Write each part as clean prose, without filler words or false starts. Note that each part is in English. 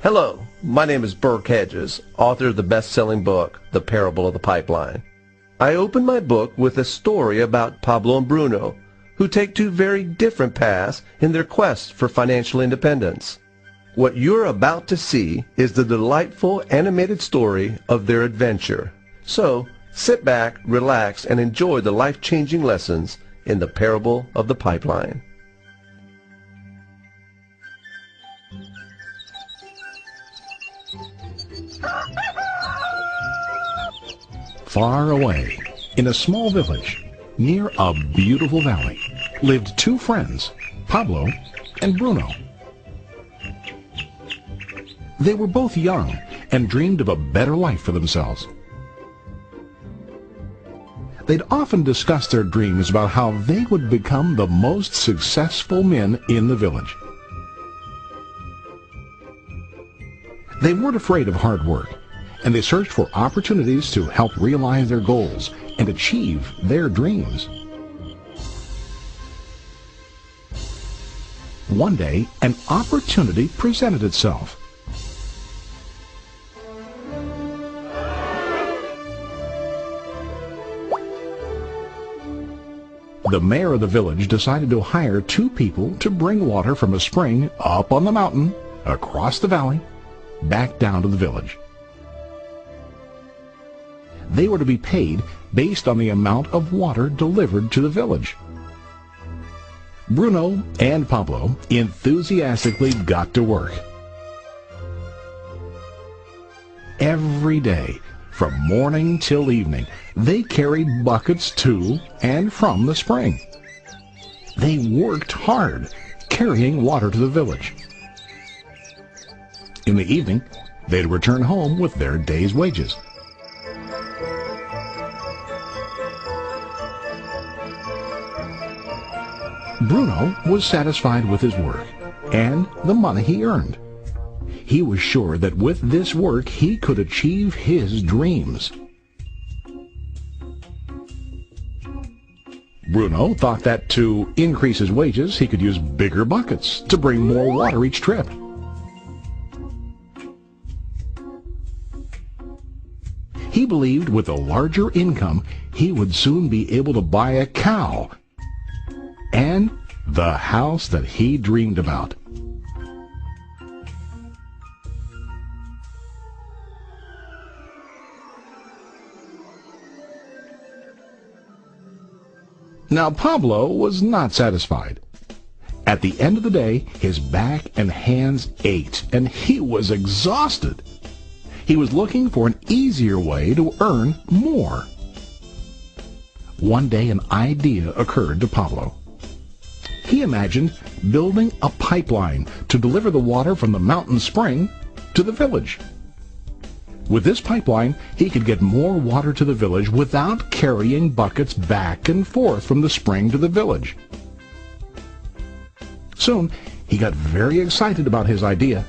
Hello, my name is Burke Hedges, author of the best-selling book, The Parable of the Pipeline. I open my book with a story about Pablo and Bruno, who take two very different paths in their quest for financial independence. What you're about to see is the delightful animated story of their adventure. So, sit back, relax, and enjoy the life-changing lessons in The Parable of the Pipeline. Far away, in a small village, near a beautiful valley, lived two friends, Pablo and Bruno. They were both young and dreamed of a better life for themselves. They'd often discuss their dreams about how they would become the most successful men in the village. They weren't afraid of hard work, and they searched for opportunities to help realize their goals and achieve their dreams. One day, an opportunity presented itself. The mayor of the village decided to hire two people to bring water from a spring up on the mountain, across the valley, back down to the village. They were to be paid based on the amount of water delivered to the village. Bruno and Pablo enthusiastically got to work. Every day, from morning till evening, they carried buckets to and from the spring. They worked hard, carrying water to the village. In the evening, they'd return home with their day's wages. Bruno was satisfied with his work and the money he earned. He was sure that with this work he could achieve his dreams. Bruno thought that to increase his wages he could use bigger buckets to bring more water each trip. He believed with a larger income he would soon be able to buy a cow and the house that he dreamed about. Now Pablo was not satisfied. At the end of the day, his back and hands ached, and he was exhausted. He was looking for an easier way to earn more. One day an idea occurred to Pablo. He imagined building a pipeline to deliver the water from the mountain spring to the village. With this pipeline, he could get more water to the village without carrying buckets back and forth from the spring to the village. Soon, he got very excited about his idea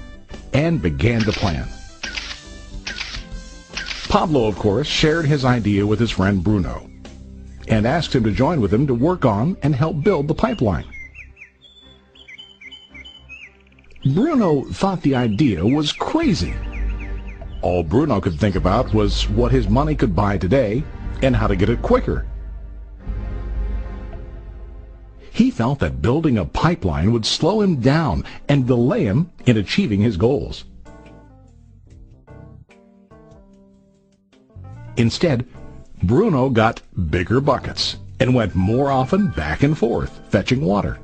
and began to plan. Pablo, of course, shared his idea with his friend Bruno and asked him to join with him to work on and help build the pipeline. Bruno thought the idea was crazy. All Bruno could think about was what his money could buy today and how to get it quicker. He felt that building a pipeline would slow him down and delay him in achieving his goals. Instead, Bruno got bigger buckets and went more often back and forth fetching water.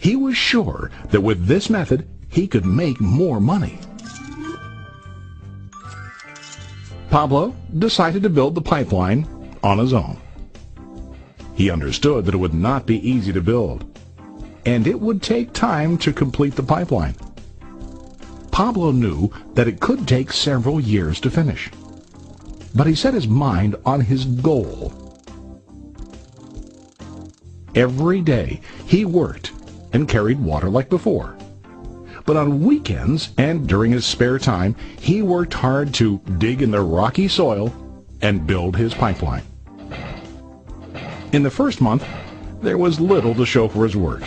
He was sure that with this method he could make more money. Pablo decided to build the pipeline on his own. He understood that it would not be easy to build, and it would take time to complete the pipeline. Pablo knew that it could take several years to finish, but he set his mind on his goal. Every day he worked and carried water like before. But on weekends and during his spare time, he worked hard to dig in the rocky soil and build his pipeline. In the first month, there was little to show for his work.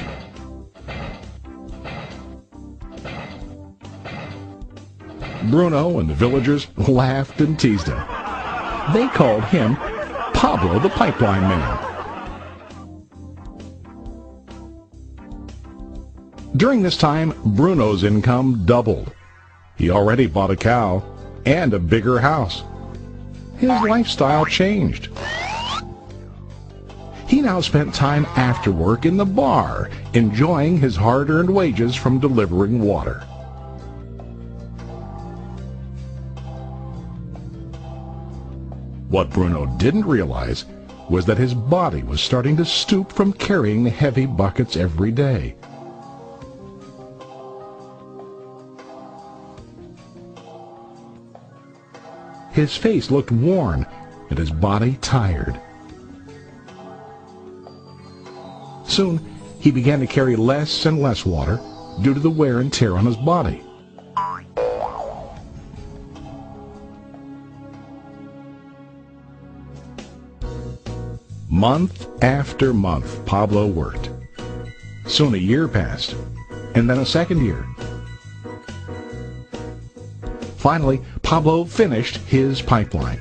Bruno and the villagers laughed and teased him. They called him Pablo the Pipeline Man. During this time, Bruno's income doubled. He already bought a cow and a bigger house. His lifestyle changed. He now spent time after work in the bar, enjoying his hard-earned wages from delivering water. What Bruno didn't realize was that his body was starting to stoop from carrying the heavy buckets every day. His face looked worn and his body tired. Soon, he began to carry less and less water due to the wear and tear on his body. Month after month, Pablo worked. Soon a year passed, and then a second year. Finally, Pablo finished his pipeline.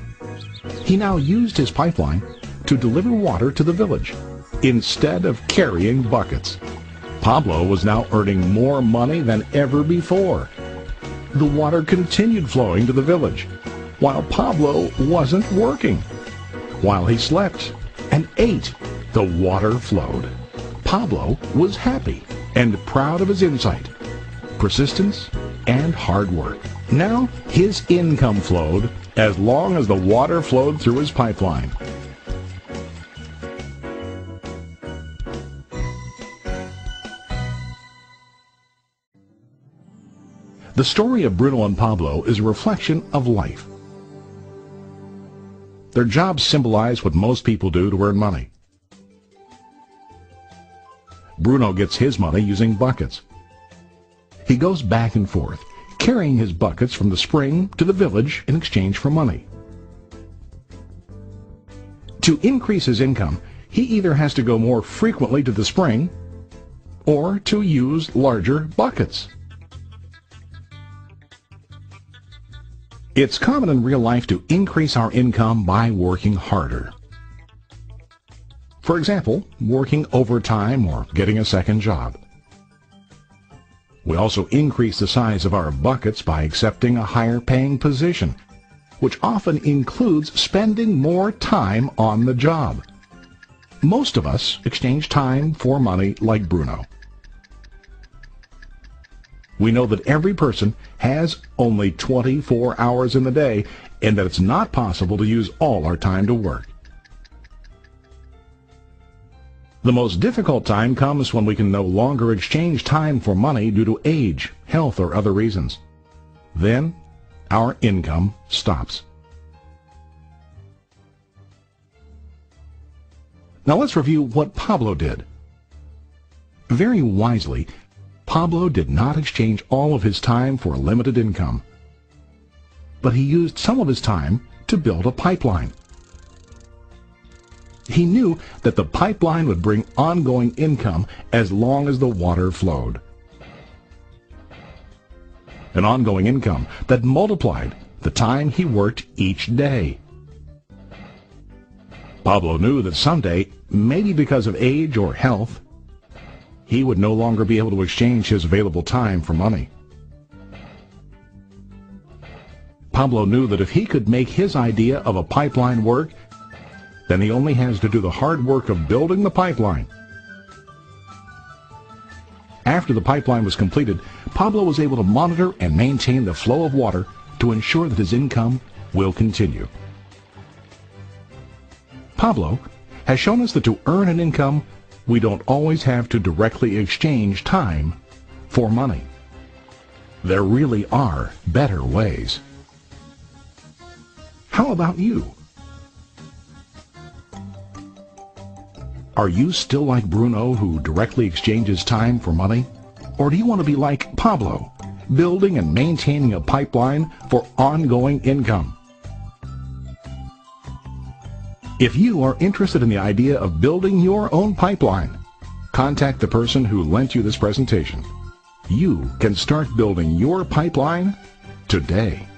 He now used his pipeline to deliver water to the village instead of carrying buckets. Pablo was now earning more money than ever before. The water continued flowing to the village, while Pablo wasn't working. While he slept and ate, the water flowed. Pablo was happy and proud of his insight, persistence, and hard work. Now his income flowed as long as the water flowed through his pipeline. The story of Bruno and Pablo is a reflection of life. Their jobs symbolize what most people do to earn money. Bruno gets his money using buckets. He goes back and forth, carrying his buckets from the spring to the village in exchange for money. To increase his income, he either has to go more frequently to the spring or to use larger buckets. It's common in real life to increase our income by working harder. For example, working overtime or getting a second job. We also increase the size of our buckets by accepting a higher paying position, which often includes spending more time on the job. Most of us exchange time for money like Bruno. We know that every person has only 24 hours in the day and that it's not possible to use all our time to work. The most difficult time comes when we can no longer exchange time for money due to age, health, or other reasons. Then, our income stops. Now let's review what Pablo did. Very wisely, Pablo did not exchange all of his time for a limited income, but he used some of his time to build a pipeline. He knew that the pipeline would bring ongoing income as long as the water flowed. An ongoing income that multiplied the time he worked each day. Pablo knew that someday, maybe because of age or health, he would no longer be able to exchange his available time for money. Pablo knew that if he could make his idea of a pipeline work, then he only has to do the hard work of building the pipeline. After the pipeline was completed, Pablo was able to monitor and maintain the flow of water to ensure that his income will continue. Pablo has shown us that to earn an income, we don't always have to directly exchange time for money. There really are better ways. How about you? Are you still like Bruno, who directly exchanges time for money? Or do you want to be like Pablo, building and maintaining a pipeline for ongoing income? If you are interested in the idea of building your own pipeline, contact the person who lent you this presentation. You can start building your pipeline today.